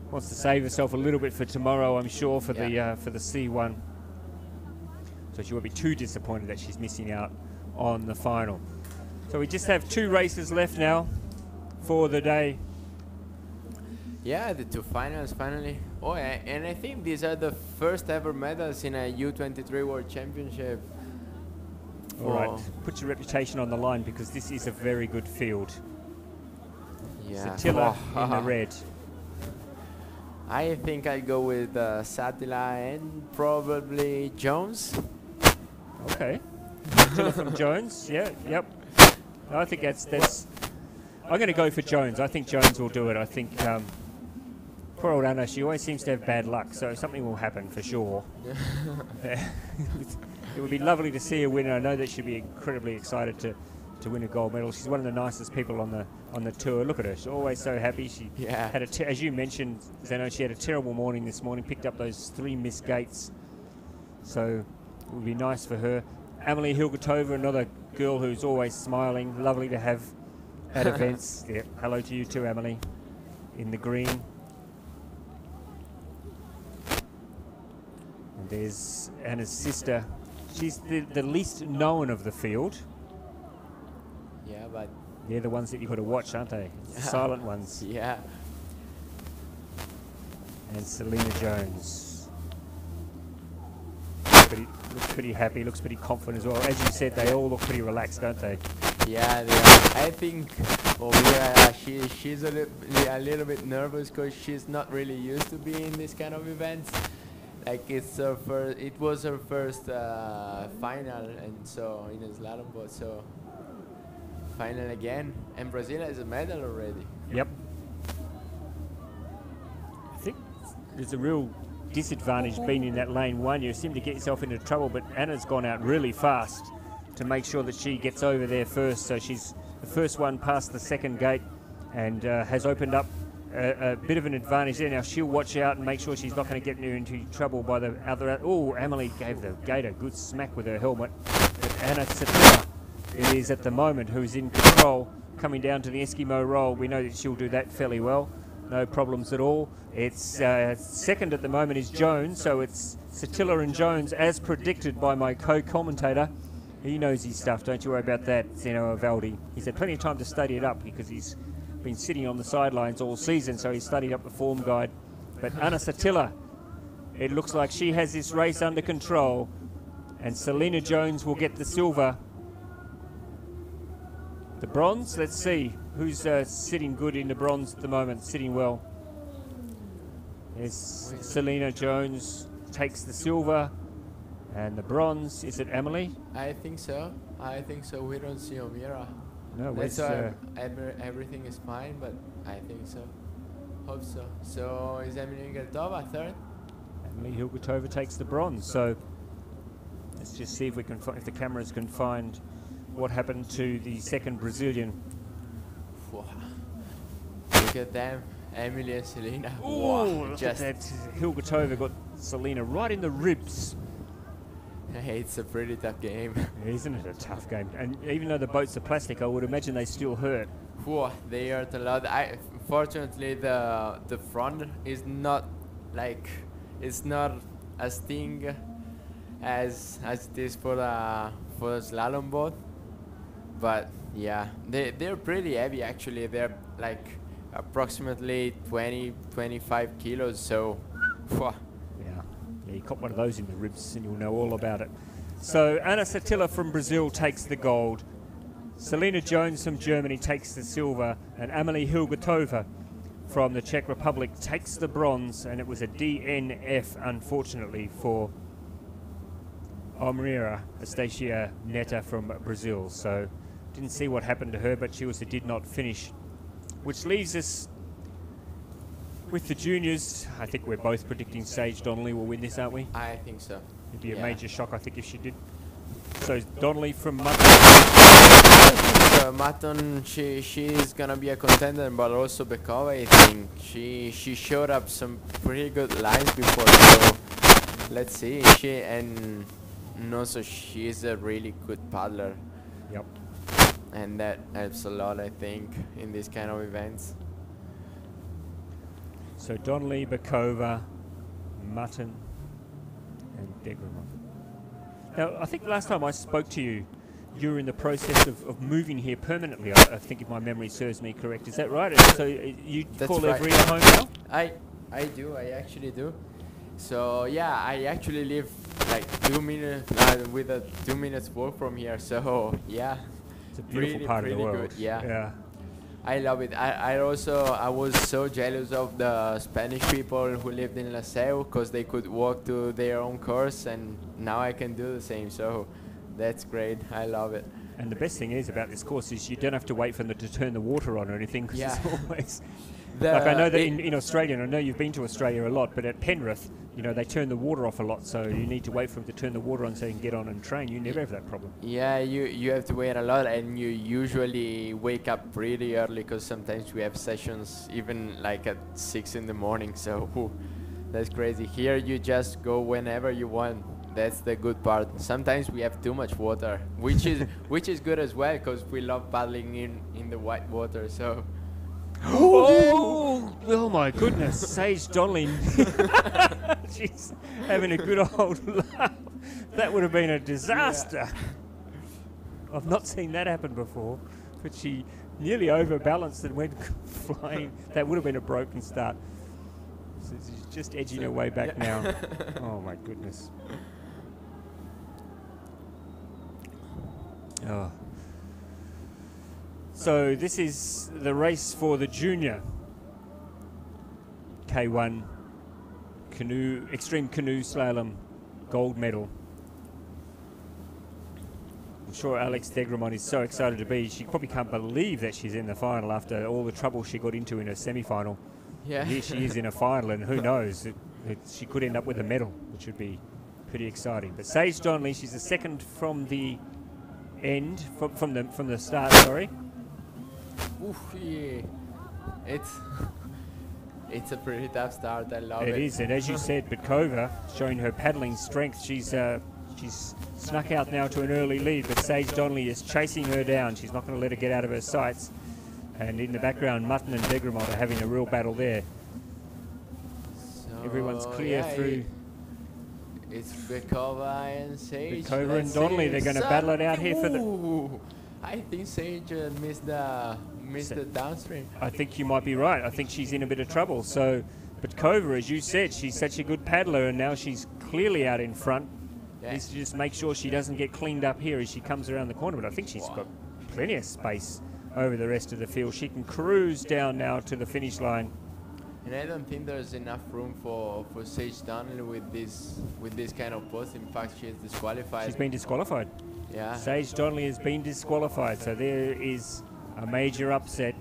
Wants to save herself a little bit for tomorrow, I'm sure, for the C1. So she won't be too disappointed that she's missing out on the final. So we just have 2 races left now for the day. Yeah, the 2 finals finally. Oh, and I think these are the first ever medals in a U23 World Championship. All right, put your reputation on the line, because this is a very good field. Yeah. Satilla in the red. I think I'll go with Satilla and probably Jones. Okay. Satilla from Jones. Yeah. Yep. I think that's. I'm going to go for Jones. I think Jones will do it. I think poor old Anna, she always seems to have bad luck, so something will happen for sure. It would be lovely to see her win. I know that she'd be incredibly excited to win a gold medal. She's one of the nicest people on the tour. Look at her. She's always so happy. She had as you mentioned, Zeno, she had a terrible morning this morning, picked up those 3 missed gates. So it would be nice for her. Amelie Hilgertova, another girl who's always smiling. Lovely to have at events. Yeah, hello to you too, Emily, in the green. And there's Anna's sister. She's the least known of the field. Yeah, but They're the ones that you've got to watch, aren't they? Silent ones. yeah. And Selena Jones. Looks pretty happy, looks pretty confident as well. As you said, they all look pretty relaxed, don't they? Yeah, they are. I think she's a little bit nervous because she's not really used to being in this kind of events. Like it was her first final, and so in a slalom boat. So final again, and Brazil has a medal already. Yep. I think there's a real disadvantage being in that lane one. You seem to get yourself into trouble, but Anna's gone out really fast to make sure that she gets over there first. So she's the first one past the second gate and has opened up a bit of an advantage there. Now she'll watch out and make sure she's not going to get into trouble by the other. Oh, Emily gave the gate a good smack with her helmet. But Anna Satilla, it is at the moment, who's in control, coming down to the Eskimo roll. We know that she'll do that fairly well. No problems at all. It's second at the moment is Jones, so it's Satilla and Jones as predicted by my co-commentator. He knows his stuff, don't you worry about that, Zeno Avaldi. He's had plenty of time to study it up because he's been sitting on the sidelines all season, so he's studied up the form guide. But Anna Satilla, it looks like she has this race under control, and Selena Jones will get the silver. The bronze, let's see who's sitting good in the bronze at the moment, sitting well. There's Selena Jones takes the silver, and the bronze, is it Emily? I think so. I think so. We don't see Omira. No, That's why everything is fine, but I think so. Hope so. So is Emily Gertova third? Emily Hilgertova takes the bronze. So let's just see if we can if the cameras can find what happened to the second Brazilian. Wow. Look at them, Emily and Selena. Oh, look at that. Hilgertova got Selena right in the ribs. Hey, it's a pretty tough game. Isn't it a tough game? And even though the boats are plastic, I would imagine they still hurt. Whoa, they hurt a lot. Fortunately, the front is not like, it's not as thin as it is for the slalom boat. But yeah, they're pretty heavy actually. They're like approximately 20-25 kilos. So, whew. Yeah, you caught one of those in the ribs and you'll know all about it. So Anna Satilla from Brazil takes the gold. Selena Jones from Germany takes the silver, and Amelie Hilgertova from the Czech Republic takes the bronze, and it was a DNF, unfortunately, for Omira Estacia Neta from Brazil. So didn't see what happened to her, but she also did not finish. Which leaves us with the juniors. I think we're both predicting Sage Donnelly will win this, aren't we? I think so. It'd be a major shock, I think, if she did. So Donnelly from Mutton. Mutton, she's gonna be a contender, but also Bekova, I think. She showed up some pretty good lines before, so let's see. And also she's a really good paddler. Yep. And that helps a lot, I think, in these kind of events. So Donnelly, Bekova, Mutton, and Degremont. Now, I think last time I spoke to you, you were in the process of moving here permanently, I think, if my memory serves me correct. Is that right? And so you call Ivrea home now? I do, I actually do. So yeah, I actually live like 2 minutes, with a 2 minutes walk from here, so yeah. It's a beautiful part of the world. Good, yeah. Yeah. I love it. I was so jealous of the Spanish people who lived in La Seu because they could walk to their own course, and now I can do the same. So that's great. I love it. And the best thing is about this course is you don't have to wait for them to turn the water on or anything, because it's always... like I know that in Australia, and I know you've been to Australia a lot, but at Penrith, you know, they turn the water off a lot, so you need to wait for them to turn the water on so you can get on and train. You never have that problem. Yeah, you have to wait a lot, and you usually wake up pretty early because sometimes we have sessions even like at 6 in the morning, so that's crazy. Here you just go whenever you want. That's the good part. Sometimes we have too much water, which is good as well, because we love paddling in the white water. So. Oh my goodness, Sage Donnelly. She's having a good old laugh. That would have been a disaster. Yeah. I've not seen that happen before, but she nearly overbalanced and went flying. That would have been a broken start. So she's just edging her way back now. Oh my goodness. Oh. So this is the race for the junior K1 canoe, extreme canoe slalom gold medal. I'm sure Alex Degremont is so excited to be. She probably can't believe that she's in the final after all the trouble she got into in her semi-final. Yeah. Here she is in a final, and who knows, she could end up with a medal, which would be pretty exciting. But Sage Donnelly, she's the second from the end, from the start. Sorry. Oof, yeah. It's a pretty tough start. I love it. It is, and as you said, Bukova showing her paddling strength. She's snuck out now to an early lead, but Sage Donnelly is chasing her down. She's not going to let her get out of her sights. And in the background, Mutton and Degremont are having a real battle there. So everyone's clear through. It's Bukova and Sage. Bukova and Donnelly, they're going to battle it out here for the. I think Sage missed the downstream. I think you might be right. I think she's in a bit of trouble. So, but Kova, as you said, she's such a good paddler, and now she's clearly out in front. Yeah. Needs to just make sure she doesn't get cleaned up here as she comes around the corner. But I think she's got plenty of space over the rest of the field. She can cruise down now to the finish line. And I don't think there's enough room for Sage Donnelly with this kind of post. In fact, she is disqualified. She's been disqualified. Yeah. Sage Donnelly has been disqualified, so there is a major upset.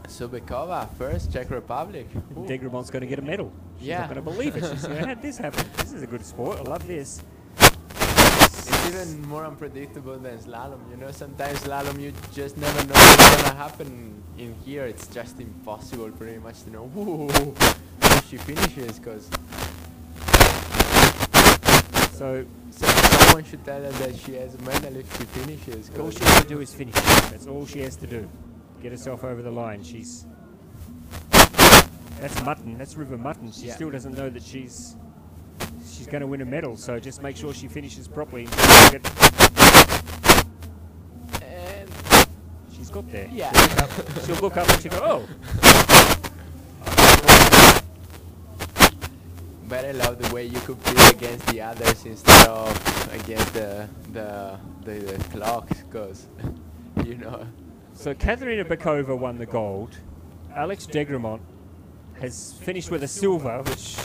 So Bukova first, Czech Republic. Degremont's going to get a medal. She's not going to believe it. She's going to have this happen. This is a good sport. I love this. It's even more unpredictable than slalom. You know, sometimes slalom you just never know what's going to happen. In here, it's just impossible pretty much to know if she finishes, because so someone should tell her that she has a medal if she finishes. All she has to do is finish. That's all she has to do. Get herself over the line. That's Mutton. That's River Mutton. She still doesn't know that she's going to win a medal. So just make sure she finishes properly. And she's got there. Yeah. She'll look up and she'll go, oh. But I love the way you compete against the others instead of against the clocks, because you know. So Katharina Bukova won the gold. Alex Degremont has finished with a silver, which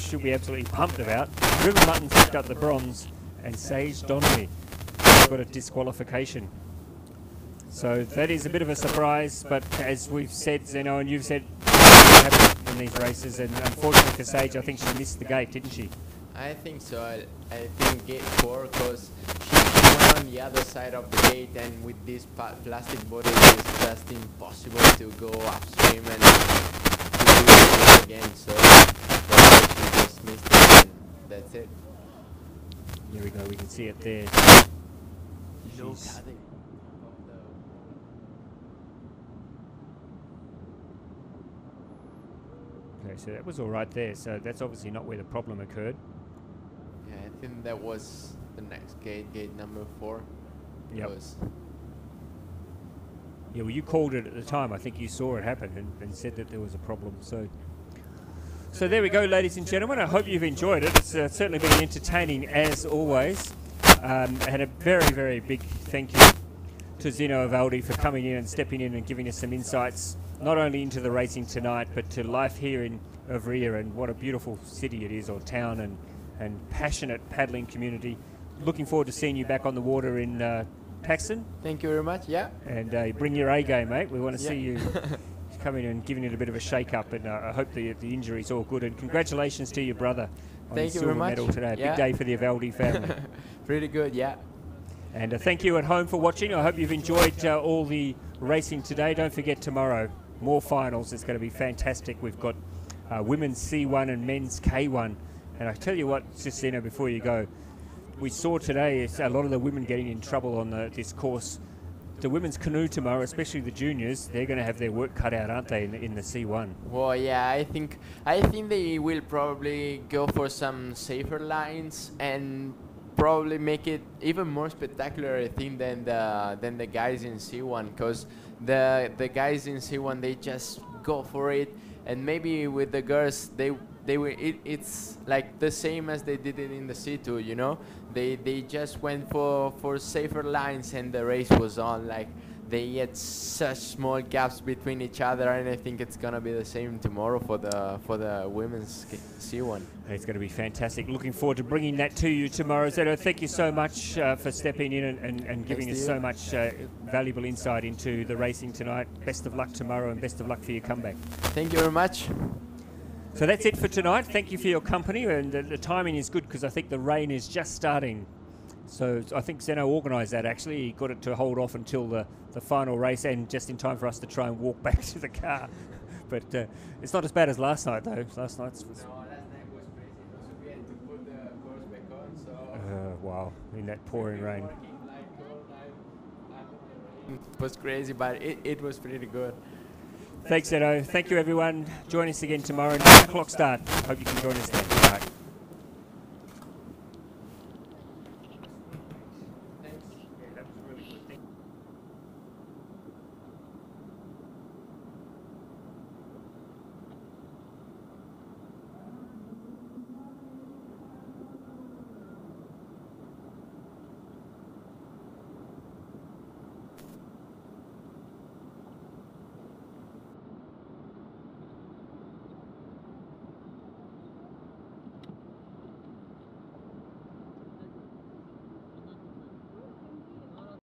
she'll be absolutely pumped about. River Mutton picked up the bronze, and Sage Donnelly got a disqualification. So that is a bit of a surprise, but as we've said, Zeno, and you've said, in these races, and unfortunately for Sage, I think she missed the gate, didn't she? I think so. I think gate 4, because she went on the other side of the gate, and with this plastic body, it's just impossible to go upstream and to do it again. So she just missed it, and that's it. Here we go. We can see it there. No cutting. Okay, so that was all right there. So that's obviously not where the problem occurred. Yeah, I think that was the next gate, gate number 4. Yep. Yeah, well, you called it at the time. I think you saw it happen and said that there was a problem. So there we go, ladies and gentlemen. I hope you've enjoyed it. It's certainly been entertaining as always. And a very, very big thank you to Zeno Evaldi for coming in and stepping in and giving us some insights, not only into the racing tonight, but to life here in Ivrea, and what a beautiful city it is, or town, and passionate paddling community. Looking forward to seeing you back on the water in Paxton. Thank you very much, yeah. And bring your A game, mate. We want to see you coming and giving it a bit of a shake-up, and I hope the injury's all good. And congratulations to your brother on the silver medal today. Big day for the Evaldi family. Pretty good, yeah. And thank you at home for watching. I hope you've enjoyed all the racing today. Don't forget tomorrow, more finals. It's going to be fantastic. We've got women's C1 and men's K1 And I tell you what, Cicino, before you go, we saw today a lot of the women getting in trouble on this course. The women's canoe tomorrow, especially the juniors, they're going to have their work cut out, aren't they, in the C1? Well, yeah, I think they will probably go for some safer lines and probably make it even more spectacular, I think, than the guys in C1, because the guys in C1, they just go for it, and maybe with the girls they were it's like the same as they did it in the C2, you know. They just went for safer lines, and the race was on. Like, they had such small gaps between each other, and I think it's gonna be the same tomorrow for the women's C1. It's going to be fantastic. Looking forward to bringing that to you tomorrow. Zedo, thank you so much for stepping in and giving us so much valuable insight into the racing tonight. Best of luck tomorrow, and best of luck for your comeback. Thank you very much. So that's it for tonight. Thank you for your company, and the timing is good because I think the rain is just starting. So I think Zeno organised that, actually. He got it to hold off until the final race, and just in time for us to try and walk back to the car. But it's not as bad as last night, though. Last night was... No, last night was crazy. Also, we had to put the course back on, so... wow, in that pouring rain. It was crazy, but it was pretty good. Thanks, Zeno. Thank you, everyone. Join us again tomorrow, 9 o'clock start. Hope you can join us then. Bye.